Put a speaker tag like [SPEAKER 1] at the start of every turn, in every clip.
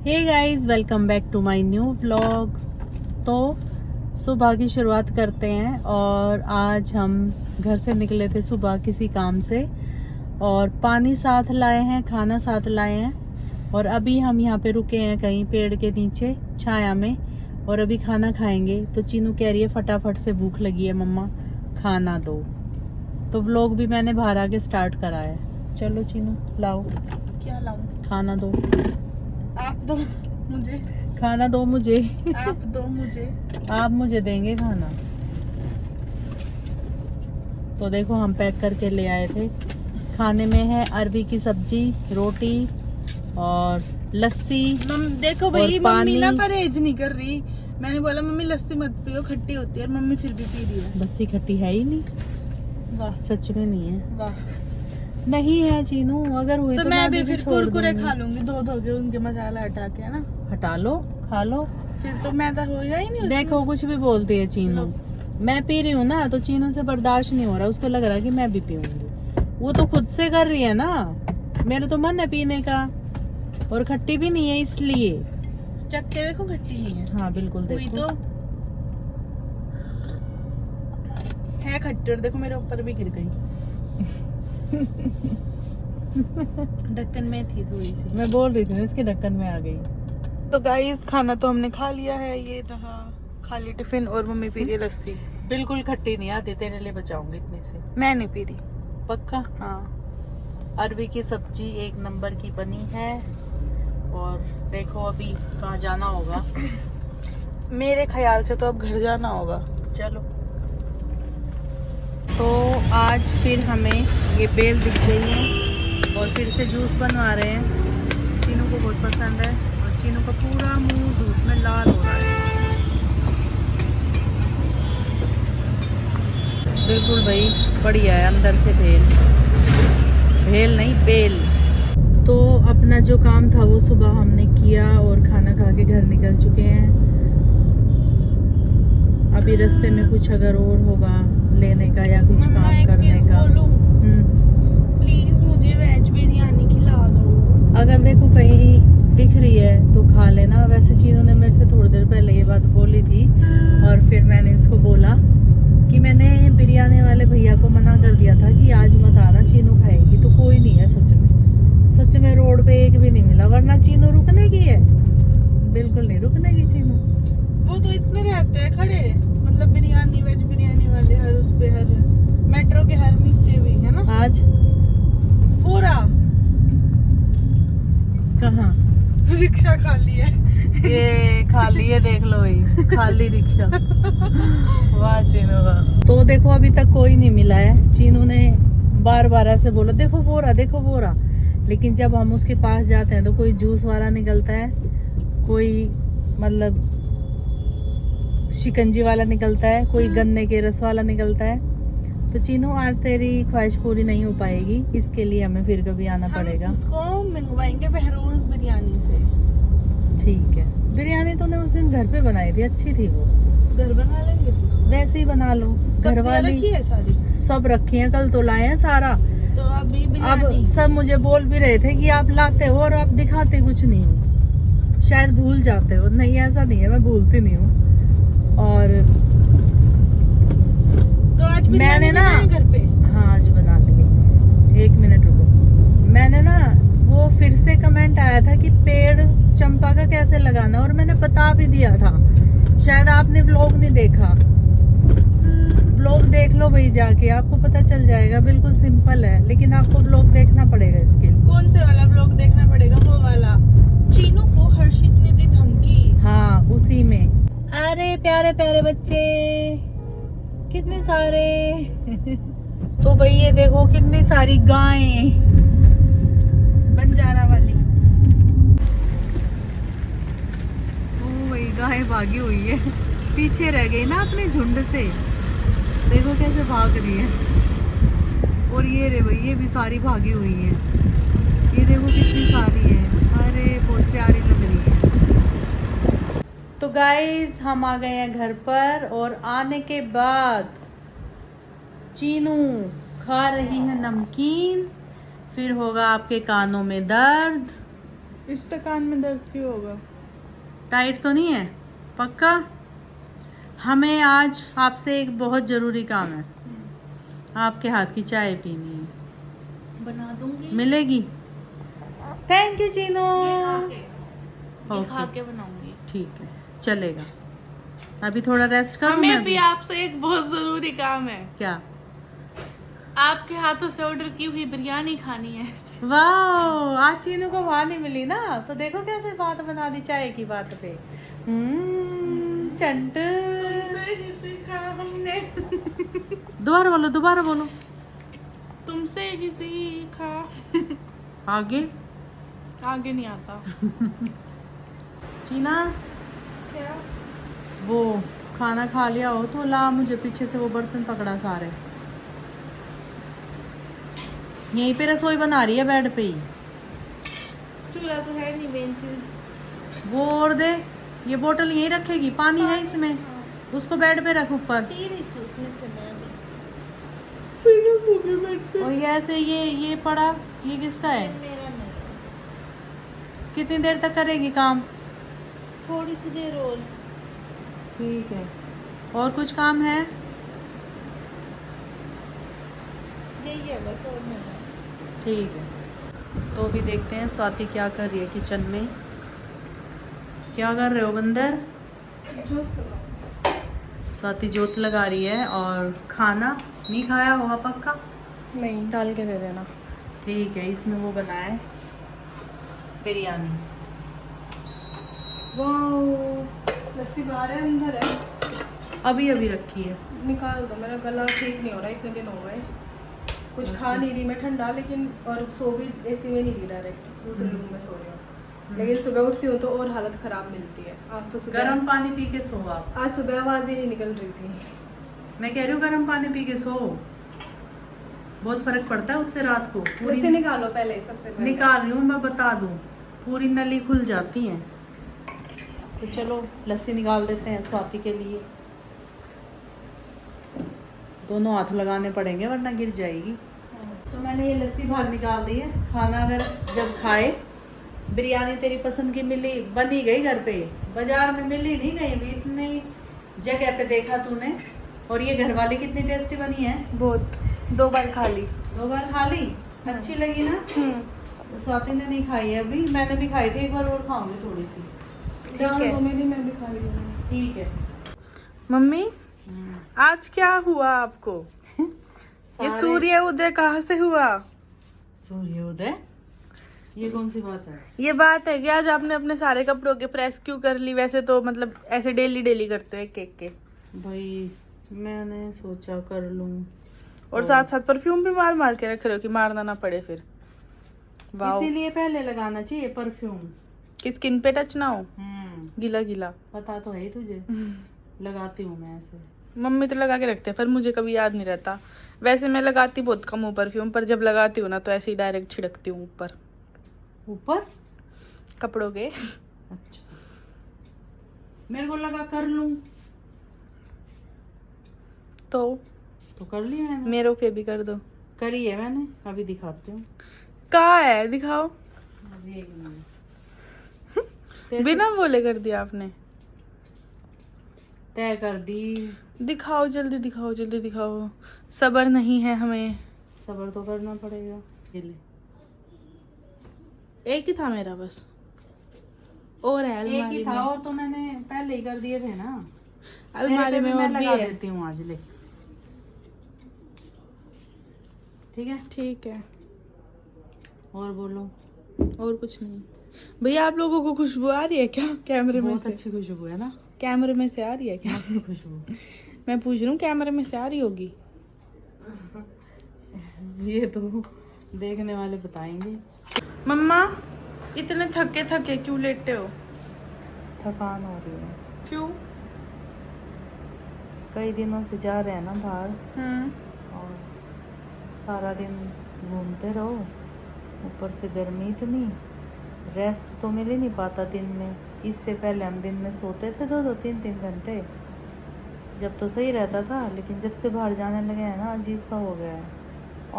[SPEAKER 1] Hey guys, welcome back to my new vlog. तो सुबह की शुरुआत करते हैं और आज हम घर से निकले थे सुबह किसी काम से और पानी साथ लाए हैं, खाना साथ लाए हैं और अभी हम यहाँ पे रुके हैं कहीं पेड़ के नीचे छाया में और अभी खाना खाएंगे। तो चीनू कह रही है फटाफट से भूख लगी है मम्मा, खाना दो। तो व्लॉग भी मैंने बाहर आके स्टार्ट करा है। चलो चीनू लाओ।
[SPEAKER 2] क्या लाऊं?
[SPEAKER 1] खाना दो।
[SPEAKER 2] आप दो मुझे।
[SPEAKER 1] खाना दो मुझे।
[SPEAKER 2] आप दो मुझे।
[SPEAKER 1] आप मुझे देंगे खाना। तो देखो हम पैक करके ले आए थे। खाने में है अरबी की सब्जी, रोटी और लस्सी।
[SPEAKER 2] देखो भाई,
[SPEAKER 1] और पानी।
[SPEAKER 2] मम्मी ना परहेज नहीं कर रही। मैंने बोला मम्मी लस्सी मत पियो, खट्टी होती है, और मम्मी फिर भी पी रही है।
[SPEAKER 1] लस्सी खट्टी है ही नहीं।
[SPEAKER 2] वाह,
[SPEAKER 1] सच में नहीं है।
[SPEAKER 2] वाह।
[SPEAKER 1] नहीं है चीनू, अगर हुई
[SPEAKER 2] तो
[SPEAKER 1] तो
[SPEAKER 2] मैं भी
[SPEAKER 1] भी
[SPEAKER 2] फिर
[SPEAKER 1] छोड़
[SPEAKER 2] कुरकुरे
[SPEAKER 1] दूंगी।
[SPEAKER 2] खा लूंगी, धो के उनके मसाला हटा के, है ना।
[SPEAKER 1] हटा लो, खा लो।
[SPEAKER 2] फिर तो मैदा होगा ही नहीं उसमें।
[SPEAKER 1] देखो कुछ भी बोलती है चीनू। मैं पी रही हूँ ना, तो चीनू से बर्दाश्त नहीं हो रहा, उसको लग रहा है कि मैं भी पीऊंगी। वो तो खुद से कर रही है ना, मेरा तो मन है पीने का। और खट्टी भी नहीं है इसलिए।
[SPEAKER 2] चख के देखो, खट्टी नहीं है।
[SPEAKER 1] हाँ बिल्कुल
[SPEAKER 2] हुई
[SPEAKER 1] देखो।
[SPEAKER 2] तो है खट्टी, और देखो मेरे ऊपर भी गिर गई। ढक्कन में थी थोड़ी सी।
[SPEAKER 1] मैं बोल रही थी ना इसके ढक्कन में आ गई।
[SPEAKER 2] तो गाइस, खाना तो हमने खा लिया है। ये रहा खाली टिफिन और मम्मी पी रही है लस्सी।
[SPEAKER 1] बिल्कुल खट्टी नहीं आती, तेरे लिए बचाऊंगी इतने से।
[SPEAKER 2] मैं नहीं पी रही।
[SPEAKER 1] पक्का।
[SPEAKER 2] हाँ,
[SPEAKER 1] अरबी की सब्जी एक नंबर की बनी है। और देखो अभी कहाँ जाना होगा।
[SPEAKER 2] मेरे ख्याल से तो अब घर जाना होगा।
[SPEAKER 1] चलो।
[SPEAKER 2] तो आज फिर हमें ये बेल दिख गई है
[SPEAKER 1] और फिर से जूस बनवा रहे हैं। चीनू को बहुत पसंद है और चीनू का पूरा मुंह धूप में लाल हो रहा है। बिल्कुल भाई बढ़िया है, अंदर से भेल नहीं बेल। तो अपना जो काम था वो सुबह हमने किया और खाना खा के घर निकल चुके हैं। अभी रास्ते में कुछ अगर और होगा लेने का या कुछ काम करने का।
[SPEAKER 2] प्लीज मुझे वेज बिरयानी खिला दो।
[SPEAKER 1] अगर देखो कहीं दिख रही है तो खा लेना। वैसे चीनू ने मेरे से थोड़ी देर पहले ये बात बोली थी और फिर मैंने इसको बोला कि मैंने बिरयानी वाले भैया को मना कर दिया था कि आज मत आना, चीनू खाएगी। तो कोई नहीं है सच में रोड पे एक भी नहीं मिला, वरना चीनू रुकने की है। बिल्कुल नहीं रुकने की चीनू।
[SPEAKER 2] वो तो इतने रहते हैं खड़े, मतलब बिरयानी वेज बिरयानी वाले हर उस पे, हर मेट्रो के हर नीचे भी, है ना।
[SPEAKER 1] आज
[SPEAKER 2] पूरा
[SPEAKER 1] कहाँ
[SPEAKER 2] रिक्शा खाली है।
[SPEAKER 1] ये खाली है, देख लो भाई, खाली रिक्शा। वाह चीनू का। तो देखो अभी तक कोई नहीं मिला है। चीनू ने बार ऐसे बोला देखो वो रहा। लेकिन जब हम उसके पास जाते हैं तो कोई जूस वाला निकलता है, कोई मतलब शिकंजी वाला निकलता है, कोई गन्ने के रस वाला निकलता है। तो चीनू आज तेरी ख्वाहिश पूरी नहीं हो पाएगी, इसके लिए हमें फिर कभी आना पड़ेगा।
[SPEAKER 2] हम उसको मंगवाएंगे बहरोज बिरयानी से।
[SPEAKER 1] ठीक है। बिरयानी तूने उस दिन घर पे बनाई थी, अच्छी थी वो।
[SPEAKER 2] घर बना लेंगे,
[SPEAKER 1] वैसे ही बना लो। घर वाली
[SPEAKER 2] रखी है सारी,
[SPEAKER 1] सब रखी है, कल तो लाए हैं सारा।
[SPEAKER 2] तो अभी
[SPEAKER 1] अब
[SPEAKER 2] बिरयानी
[SPEAKER 1] सब मुझे बोल भी रहे थे कि आप लाते हो और आप दिखाते कुछ नहीं हो, शायद भूल जाते हो। नहीं ऐसा नहीं है, मैं भूलती नहीं हूँ। और
[SPEAKER 2] तो आज
[SPEAKER 1] मैंने ना
[SPEAKER 2] घर पे,
[SPEAKER 1] हाँ आज बना ली। 1 मिनट रुको। मैंने ना वो फिर से कमेंट आया था कि पेड़ चंपा का कैसे लगाना, और मैंने बता भी दिया था। शायद आपने व्लॉग नहीं देखा। व्लॉग देख लो भाई जाके, आपको पता चल जाएगा। बिल्कुल सिंपल है, लेकिन आपको व्लॉग देखना पड़ेगा इसके लिए।
[SPEAKER 2] कौन से वाला व्लॉग देखना पड़ेगा? वो वाला चीनू को हर्षित ने दी धमकी।
[SPEAKER 1] हाँ उसी में। अरे प्यारे प्यारे बच्चे कितने सारे। तो भाई ये देखो कितनी सारी गायें,
[SPEAKER 2] बंजारा वाली।
[SPEAKER 1] ओ भाई गायें भागी हुई है, पीछे रह गई ना अपने झुंड से। देखो कैसे भाग रही है। और ये रे भाई ये भी सारी भागी हुई है। ये देखो कितनी सारी है। अरे बहुत प्यारी लग रही है। तो गाइस हम आ गए हैं घर पर और आने के बाद चीनू खा रही है नमकीन। फिर होगा आपके कानों में दर्द।
[SPEAKER 2] इससे कान में दर्द क्यों होगा?
[SPEAKER 1] टाइट तो नहीं है? पक्का? हमें आज आपसे एक बहुत ज़रूरी काम है। आपके हाथ की चाय पीनी है।
[SPEAKER 2] बना दूंगी।
[SPEAKER 1] मिलेगी? Thank you Chinu.
[SPEAKER 2] ये खा के बनाऊंगी।
[SPEAKER 1] ठीक है, चलेगा। अभी थोड़ा रेस्ट करूं मैं
[SPEAKER 2] हमें भी
[SPEAKER 1] अभी?
[SPEAKER 2] आपसे एक बहुत जरूरी काम है।
[SPEAKER 1] क्या?
[SPEAKER 2] आपके हाथों से ऑर्डर की हुई बिरयानी खानी है।
[SPEAKER 1] वाह, आज चीनू को वहां नहीं मिली ना, तो देखो कैसे बात बना दी चाय की बात पे। चंटू।
[SPEAKER 2] तुमसे ही सीखा हमने।
[SPEAKER 1] दोबारा बोलो।
[SPEAKER 2] तुमसे ही सीखा।
[SPEAKER 1] आगे
[SPEAKER 2] आगे नहीं आता।
[SPEAKER 1] चीना,
[SPEAKER 2] क्या?
[SPEAKER 1] वो खाना खा लिया हो तो ला मुझे पीछे से वो बर्तन पकड़ा सारे। यहीं पे रसोई बना रही है बेड पे ही।
[SPEAKER 2] चूल्हा तो है नहीं मेन चीज।
[SPEAKER 1] वो और दे, ये बोतल यहीं रखेगी, पानी है इसमें, उसको बेड पे रख ऊपर।
[SPEAKER 2] पी रही थी उसमें से मैं भी।
[SPEAKER 1] और ये ऐसे ये पड़ा, ये किसका है?
[SPEAKER 2] मेरा नहीं।
[SPEAKER 1] कितनी देर तक करेगी काम?
[SPEAKER 2] थोड़ी सी देर और।
[SPEAKER 1] ठीक है, और कुछ काम है?
[SPEAKER 2] यही है बस, और नहीं।
[SPEAKER 1] ठीक है, तो अभी देखते हैं स्वाति क्या कर रही है किचन में। क्या कर रहे हो बंदर? स्वाति जोत लगा रही है। और खाना नहीं खाया होगा पक्का?
[SPEAKER 2] नहीं, डाल के दे देना।
[SPEAKER 1] ठीक है, इसमें वो बनाया है बिरयानी। वाह,
[SPEAKER 2] लस्सी बाहर है, अंदर है।
[SPEAKER 1] अभी रखी है।
[SPEAKER 2] निकाल दो, मेरा गला ठीक नहीं हो रहा, इतने दिन हो गए। कुछ खा नहीं रही मैं ठंडा, लेकिन और सो भी एसी में नहीं रही, डायरेक्ट दूसरे रूम में सो रही हूँ। लेकिन सुबह उठती हूँ तो और हालत खराब मिलती है। आज तो सुबह
[SPEAKER 1] गर्म पानी पी के सो आप।
[SPEAKER 2] आज सुबह आवाज ही नहीं निकल रही थी।
[SPEAKER 1] मैं कह रही हूँ गर्म पानी पी के सो, बहुत फर्क पड़ता है उससे। रात को
[SPEAKER 2] पूरी निकालो पहले, सबसे पहले
[SPEAKER 1] निकाल रही हूँ मैं, बता दूँ, पूरी नली खुल जाती है। तो चलो लस्सी निकाल देते हैं स्वाति के लिए। दोनों हाथ लगाने पड़ेंगे वरना गिर जाएगी। तो मैंने ये लस्सी बाहर निकाल दी है। खाना अगर जब खाए, बिरयानी तेरी पसंद की मिली, बनी गई घर पे, बाजार में मिली नहीं कहीं भी, इतनी जगह पे देखा तूने। और ये घर वाली कितनी टेस्टी बनी है।
[SPEAKER 2] बहुत, 2 बार खा ली।
[SPEAKER 1] 2 बार खा ली? अच्छी लगी ना? स्वाति ने नहीं खाई है अभी, मैंने भी खाई थी, एक बार और खाऊंगी थोड़ी सी।
[SPEAKER 2] ठीक है, मैं भी खा ली।
[SPEAKER 1] ठीक है
[SPEAKER 2] मम्मी, आज क्या हुआ आपको? ये सूर्य उदय कहाँ से हुआ?
[SPEAKER 1] सूर्योदय? ये कौन सी बात है?
[SPEAKER 2] ये बात है कि आज आपने अपने सारे कपड़ों के प्रेस क्यों कर ली? वैसे तो मतलब ऐसे डेली करते हैं केक के।
[SPEAKER 1] भाई मैंने सोचा कर लूं।
[SPEAKER 2] और साथ परफ्यूम भी मार के रख रहे हो कि मारना ना पड़े फिर।
[SPEAKER 1] इसीलिए पहले लगाना चाहिए परफ्यूम,
[SPEAKER 2] कि स्किन पे टच ना हो, गीला।
[SPEAKER 1] पता तो है ही तुझे। लगाती हूँ मैं ऐसे।
[SPEAKER 2] मम्मी तो लगा के रखते हैं, पर मुझे कभी याद नहीं रहता। वैसे मैं लगाती बहुत कम हूँ परफ्यूम, पर जब लगाती हूँ ना तो ऐसे ही डायरेक्ट छिड़कती हूँ ऊपर कपड़ों के।
[SPEAKER 1] अच्छा, मेरे को लगा कर लूं तो कर लिया मैंने।
[SPEAKER 2] मेरे के भी कर दो।
[SPEAKER 1] करी है मैंने, अभी दिखाती हूँ।
[SPEAKER 2] कहाँ है, दिखाओ।
[SPEAKER 1] तेरे
[SPEAKER 2] बिना बोले कर दिया आपने।
[SPEAKER 1] तय कर दी।
[SPEAKER 2] दिखाओ, जल्दी दिखाओ। सब्र नहीं है हमें।
[SPEAKER 1] सब्र तो करना पड़ेगा। ये ले,
[SPEAKER 2] एक ही था मेरा बस, और है अलमारी
[SPEAKER 1] एक ही था
[SPEAKER 2] में।
[SPEAKER 1] और तो मैंने पहले ही कर दिए थे ना।
[SPEAKER 2] अलमारी में
[SPEAKER 1] मैं
[SPEAKER 2] और भी
[SPEAKER 1] लगा
[SPEAKER 2] है।
[SPEAKER 1] देती हूँ आज। ले,
[SPEAKER 2] ठीक है।
[SPEAKER 1] और बोलो।
[SPEAKER 2] और कुछ नहीं भैया। आप लोगों को खुशबू आ रही है क्या कैमरे में
[SPEAKER 1] बहुत
[SPEAKER 2] से?
[SPEAKER 1] अच्छी खुशबू है ना?
[SPEAKER 2] कैमरे में से आ रही है क्या?
[SPEAKER 1] मस्त खुशबू।
[SPEAKER 2] मैं पूछ रही हूँ, कैमरे में से आ रही होगी।
[SPEAKER 1] ये तो देखने वाले बताएंगे।
[SPEAKER 2] मम्मा, इतने थके क्यों लेटे हो?
[SPEAKER 1] थकान हो रही है।
[SPEAKER 2] क्यों?
[SPEAKER 1] कई दिनों से जा रहे हैं ना बाहर, और सारा दिन घूमते रहो, ऊपर से गर्मी इतनी, रेस्ट तो मिल ही नहीं पाता दिन में। इससे पहले हम दिन में सोते थे 2-2, 3-3 घंटे, जब तो सही रहता था। लेकिन जब से बाहर जाने लगे हैं ना, अजीब सा हो गया है।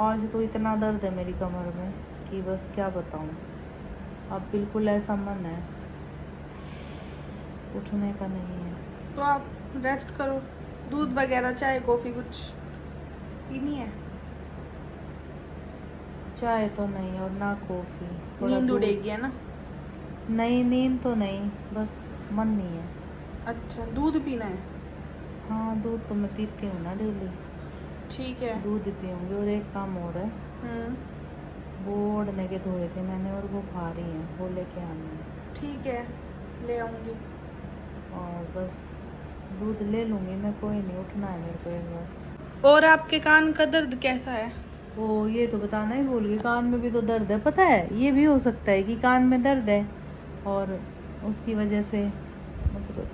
[SPEAKER 1] आज तो इतना दर्द है मेरी कमर में कि बस क्या बताऊं। अब बिल्कुल ऐसा मन है, उठने का नहीं है।
[SPEAKER 3] तो आप रेस्ट करो, दूध वगैरह चाय कॉफी कुछ पीनी है?
[SPEAKER 1] चाय तो नहीं और ना कॉफी।
[SPEAKER 3] नींद
[SPEAKER 1] दूध-
[SPEAKER 3] उड़ेगी है ना?
[SPEAKER 1] नहीं, नींद तो नहीं, बस मन नहीं है।
[SPEAKER 3] अच्छा, दूध पीना है?
[SPEAKER 1] हाँ, दूध तो मैं पीती हूँ ना डेली,
[SPEAKER 3] ठीक है।
[SPEAKER 1] दूध ही पीऊँगी। और एक काम और है, वो ओढ़ने के धोए थे मैंने और वो भारी हैं, वो लेके आना है।
[SPEAKER 3] ठीक है, ले आऊँगी।
[SPEAKER 1] और बस दूध ले लूँगी मैं, कोई नहीं, उठना है मेरे को एक बार।
[SPEAKER 3] और आपके कान का दर्द कैसा है?
[SPEAKER 1] ओ, ये तो बताना ही भूल गई, कान में भी तो दर्द है। पता है, ये भी हो सकता है कि कान में दर्द है और उसकी वजह से, मतलब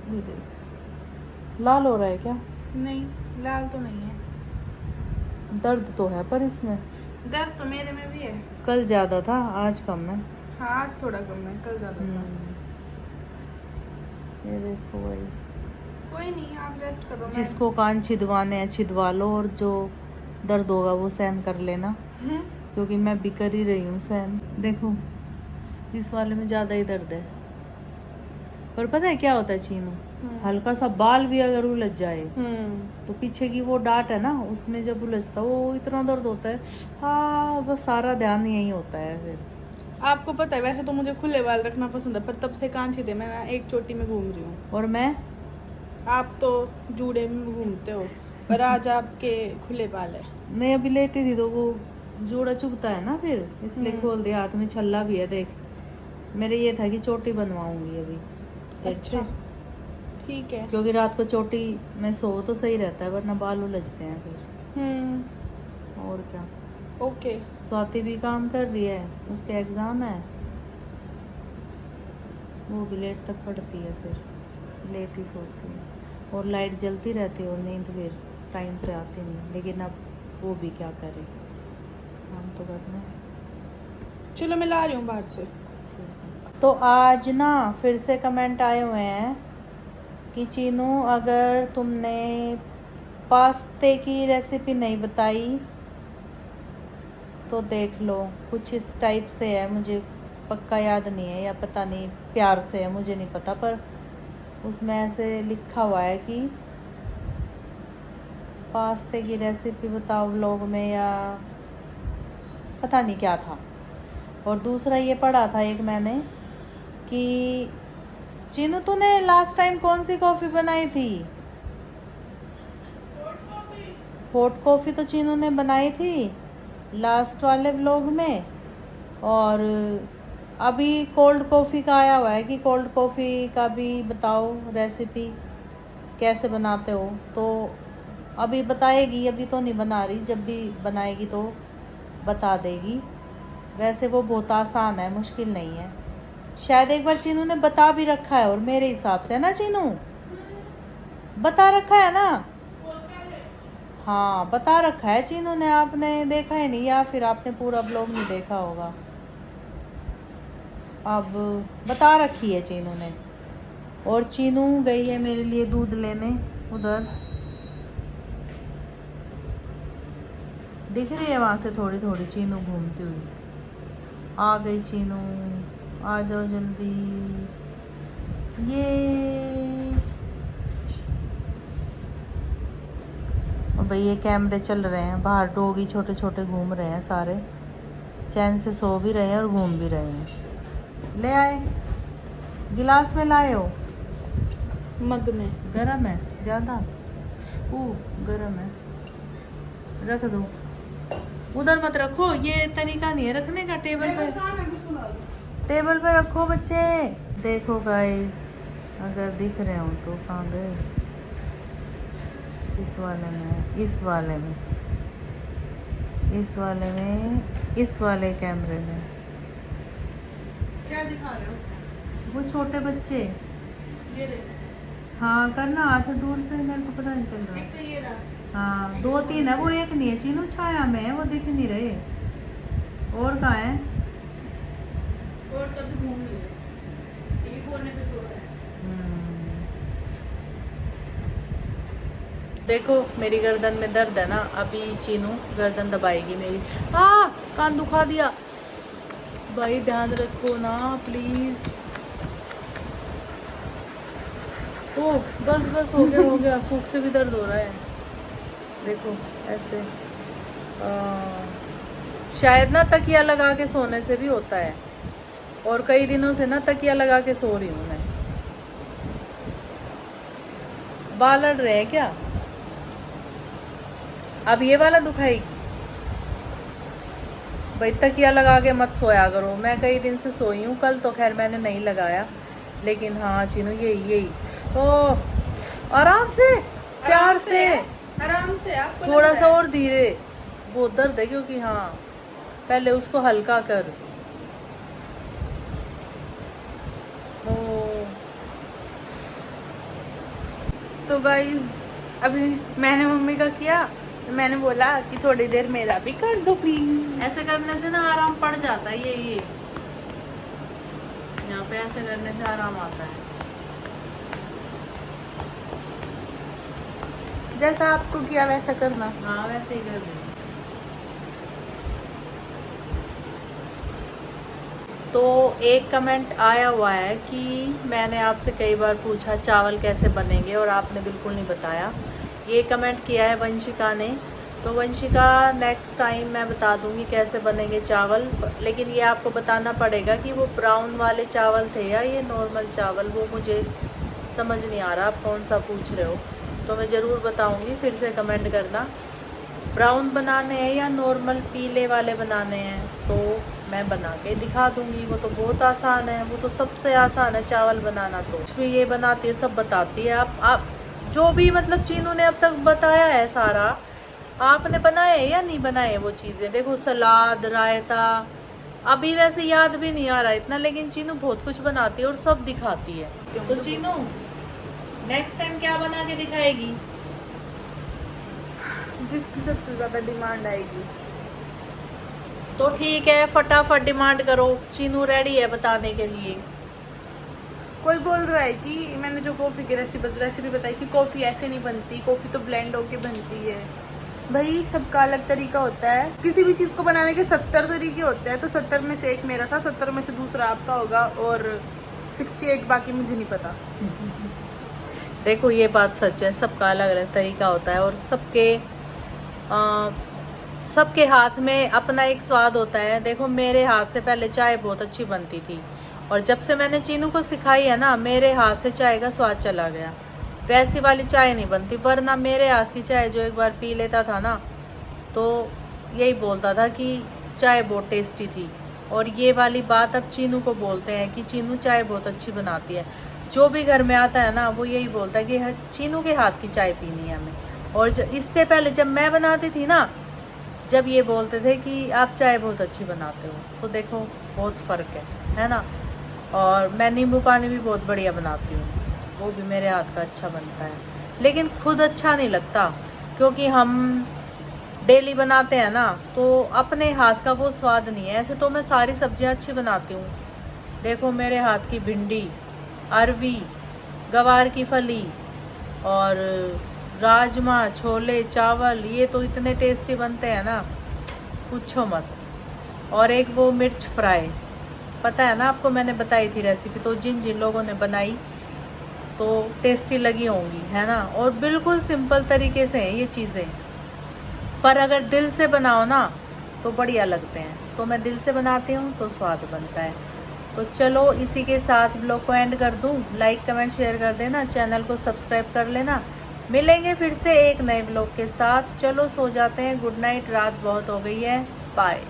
[SPEAKER 1] ये देख, लाल हो रहा है क्या?
[SPEAKER 3] नहीं, लाल तो नहीं है।
[SPEAKER 1] दर्द तो है पर इसमें।
[SPEAKER 3] दर्द तो मेरे में भी है।
[SPEAKER 1] कल ज़्यादा था, आज कम है।
[SPEAKER 3] हाँ, आज थोड़ा कम है, कल ज़्यादा था।
[SPEAKER 1] ये देखो भाई,
[SPEAKER 3] कोई नहीं, आप रेस्ट करो।
[SPEAKER 1] जिसको कान छिदवाने हैं छिदवा लो, और जो दर्द होगा वो सहन कर लेना, क्योंकि मैं भी कर ही रही हूँ सहन। देखो, इस वाले में ज़्यादा ही दर्द है। पर पता है क्या होता है चीनू, हल्का सा बाल भी अगर उलझ जाए तो पीछे की वो डांट है ना, उसमें जब उलझता है वो इतना दर्द होता है। हाँ, बस सारा ध्यान यही होता है फिर।
[SPEAKER 3] आपको पता है, वैसे तो मुझे खुले बाल रखना पसंद है, पर तब से कान सीधे मैं ना एक चोटी में घूम रही हूँ।
[SPEAKER 1] और मैं,
[SPEAKER 3] आप तो जूड़े में घूमते हो, पर आज आपके खुले बाल है।
[SPEAKER 1] मैं अभी लेटी थी तो वो जोड़ा चुभता है ना, फिर इसलिए खोल दिया। हाथ में छल्ला भी है, देख। मेरे ये था कि चोटी बनवाऊंगी अभी फिर से।
[SPEAKER 3] अच्छा, ठीक है।
[SPEAKER 1] क्योंकि रात को चोटी में सो तो सही रहता है, वरना बाल उलझते हैं फिर। और क्या।
[SPEAKER 3] ओके।
[SPEAKER 1] स्वाति भी काम कर रही है, उसके एग्ज़ाम है, वो भी लेट तक पढ़ती है, फिर लेट ही सोती है। और लाइट जलती रहती है और नींद फिर टाइम से आती नहीं, लेकिन अब वो भी क्या करे, काम तो करना है।
[SPEAKER 3] चलो, मैं ला रही हूँ बाहर से।
[SPEAKER 1] तो आज ना फिर से कमेंट आए हुए हैं कि चीनू, अगर तुमने पास्ते की रेसिपी नहीं बताई तो देख लो, कुछ इस टाइप से है, मुझे पक्का याद नहीं है, या पता नहीं प्यार से है, मुझे नहीं पता, पर उसमें ऐसे लिखा हुआ है कि पास्ते की रेसिपी बताओ व्लॉग में, या पता नहीं क्या था। और दूसरा ये पढ़ा था एक मैंने कि चीनू, तूने लास्ट टाइम कौन सी कॉफ़ी बनाई थी? हॉट कॉफ़ी तो चीनू ने बनाई थी लास्ट वाले व्लॉग में। और अभी कोल्ड कॉफ़ी का आया हुआ है कि कोल्ड कॉफ़ी का भी बताओ रेसिपी, कैसे बनाते हो। तो अभी बताएगी, अभी तो नहीं बना रही, जब भी बनाएगी तो बता देगी। वैसे वो बहुत आसान है, मुश्किल नहीं है। शायद एक बार चीनू ने बता भी रखा है, और मेरे हिसाब से, है ना चीनू, बता रखा है ना? हाँ, बता रखा है चीनू ने, आपने देखा ही नहीं, या फिर आपने पूरा ब्लॉग नहीं देखा होगा। अब बता रखी है चीनू ने। और चीनू गई है मेरे लिए दूध लेने उधर, दिख रही है वहाँ से थोड़ी थोड़ी चीनू घूमती हुई। आ गई चीनू, आ जाओ जल्दी। ये और भाई, ये कैमरे चल रहे हैं बाहर, डॉगी छोटे छोटे घूम रहे हैं सारे, चैन से सो भी रहे हैं और घूम भी रहे हैं। ले आए, गिलास में लाए हो?
[SPEAKER 3] मग में।
[SPEAKER 1] गरम है ज़्यादा? गरम है, रख दो। उधर मत रखो, ये तरीका नहीं है रखने का, टेबल पे, टेबल पे रखो बच्चे। देखो गाइस, अगर दिख रहे हो तो कहाँ गए? इस वाले में, इस वाले में, इस वाले में, इस वाले कैमरे में।
[SPEAKER 3] क्या दिखा रहे हो?
[SPEAKER 1] वो छोटे बच्चे।
[SPEAKER 3] ये रहे।
[SPEAKER 1] हाँ, करना हाथ दूर से, मेरे को पता नहीं चल रहा।
[SPEAKER 3] एक तो ये रहा।
[SPEAKER 1] हाँ, 2-3 है, वो एक नहीं है चीनू, छाया में है, वो दिख नहीं रहे। और कहाँ है?
[SPEAKER 3] और तभी घूम नहीं रहे, ये कोने पे सो रहा है।
[SPEAKER 1] देखो, मेरी गर्दन में दर्द है ना, अभी चीनू गर्दन दबाएगी मेरी। कान दुखा दिया, भाई ध्यान रखो ना प्लीज। ओह बस हो गया फूक से भी दर्द हो रहा है। देखो ऐसे शायद ना तकिया लगा के सोने से भी होता है, और कई दिनों से ना तकिया लगा के सो रही हूँ मैं। बाल अड़ रहे हैं क्या? अब ये वाला दुखाएगी भाई, तकिया लगा के मत सोया करो। मैं कई दिन से सोई हूँ, कल तो खैर मैंने नहीं लगाया, लेकिन हाँ चीनू यही ओह आराम से प्यार से
[SPEAKER 3] आराम से आपको
[SPEAKER 1] थोड़ा
[SPEAKER 3] लग
[SPEAKER 1] सा
[SPEAKER 3] रहा है।
[SPEAKER 1] और धीरे, बहुत दर्द है क्योंकि हाँ पहले उसको हल्का कर। ओ
[SPEAKER 3] तो गाइस अभी मैंने मम्मी का किया, मैंने बोला कि थोड़ी देर मेरा भी कर दो प्लीज।
[SPEAKER 1] ऐसे करने से ना आराम पड़ जाता है। ये यहाँ पे ऐसे करने से आराम आता है।
[SPEAKER 3] जैसा आपको किया वैसा करना।
[SPEAKER 1] हाँ वैसे ही कर रही हूँ। तो एक कमेंट आया हुआ है कि मैंने आपसे कई बार पूछा चावल कैसे बनेंगे और आपने बिल्कुल नहीं बताया। ये कमेंट किया है वंशिका ने। तो वंशिका नेक्स्ट टाइम मैं बता दूंगी कैसे बनेंगे चावल, लेकिन ये आपको बताना पड़ेगा कि वो ब्राउन वाले चावल थे या ये नॉर्मल चावल, वो मुझे समझ नहीं आ रहा आप कौन सा पूछ रहे हो। तो मैं ज़रूर बताऊंगी, फिर से कमेंट करना ब्राउन बनाने हैं या नॉर्मल पीले वाले बनाने हैं, तो मैं बना के दिखा दूंगी। वो तो बहुत आसान है, वो तो सबसे आसान है चावल बनाना। तो कुछ भी ये बनाती है सब बताती है। आप जो भी मतलब चीनू ने अब तक बताया है सारा आपने बनाए या नहीं बनाए वो चीज़ें। देखो सलाद, रायता, अभी वैसे याद भी नहीं आ रहा इतना, लेकिन चीनू बहुत कुछ बनाती है और सब दिखाती है। तो चीनू नेक्स्ट टाइम क्या बना के दिखाएगी?
[SPEAKER 3] जिसकी सबसे ज्यादा डिमांड आएगी।
[SPEAKER 1] तो ठीक है, फटाफट डिमांड करो, चीनू रेडी है बताने के लिए।
[SPEAKER 3] कोई बोल रहा है कि मैंने जो कॉफी की रेसिपी बताई कि कॉफी ऐसे नहीं बनती, कॉफी तो ब्लेंड होके बनती है। भाई सबका अलग तरीका होता है, किसी भी चीज को बनाने के 70 तरीके होते हैं। तो 70 में से एक मेरा था, 70 में से दूसरा आपका होगा, और 68 बाकी मुझे नहीं पता।
[SPEAKER 1] देखो ये बात सच है, सबका अलग अलग तरीका होता है और सबके हाथ में अपना एक स्वाद होता है। देखो मेरे हाथ से पहले चाय बहुत अच्छी बनती थी, और जब से मैंने चीनू को सिखाई है ना, मेरे हाथ से चाय का स्वाद चला गया। वैसी वाली चाय नहीं बनती, वरना मेरे हाथ की चाय जो एक बार पी लेता था ना, तो यही बोलता था कि चाय बहुत टेस्टी थी। और ये वाली बात अब चीनू को बोलते हैं कि चीनू चाय बहुत अच्छी बनाती है। जो भी घर में आता है ना, वो यही बोलता है कि चीनू के हाथ की चाय पीनी है हमें। और इससे पहले जब मैं बनाती थी ना, जब ये बोलते थे कि आप चाय बहुत अच्छी बनाते हो। तो देखो बहुत फ़र्क है ना। और मैं नींबू पानी भी बहुत बढ़िया बनाती हूँ, वो भी मेरे हाथ का अच्छा बनता है। लेकिन खुद अच्छा नहीं लगता, क्योंकि हम डेली बनाते हैं ना, तो अपने हाथ का वो स्वाद नहीं है। ऐसे तो मैं सारी सब्जियाँ अच्छी बनाती हूँ। देखो मेरे हाथ की भिंडी, अरवी, गवार की फली और राजमा, छोले, चावल, ये तो इतने टेस्टी बनते हैं ना, पूछो मत। और एक वो मिर्च फ्राई, पता है ना आपको, मैंने बताई थी रेसिपी, तो जिन जिन लोगों ने बनाई तो टेस्टी लगी होंगी, है ना। और बिल्कुल सिंपल तरीके से हैं ये चीज़ें, पर अगर दिल से बनाओ ना तो बढ़िया लगते हैं। तो मैं दिल से बनाती हूँ तो स्वाद बनता है। तो चलो इसी के साथ व्लॉग को एंड कर दूँ। लाइक कमेंट शेयर कर देना, चैनल को सब्सक्राइब कर लेना। मिलेंगे फिर से एक नए व्लॉग के साथ। चलो सो जाते हैं, गुड नाइट, रात बहुत हो गई है, बाय।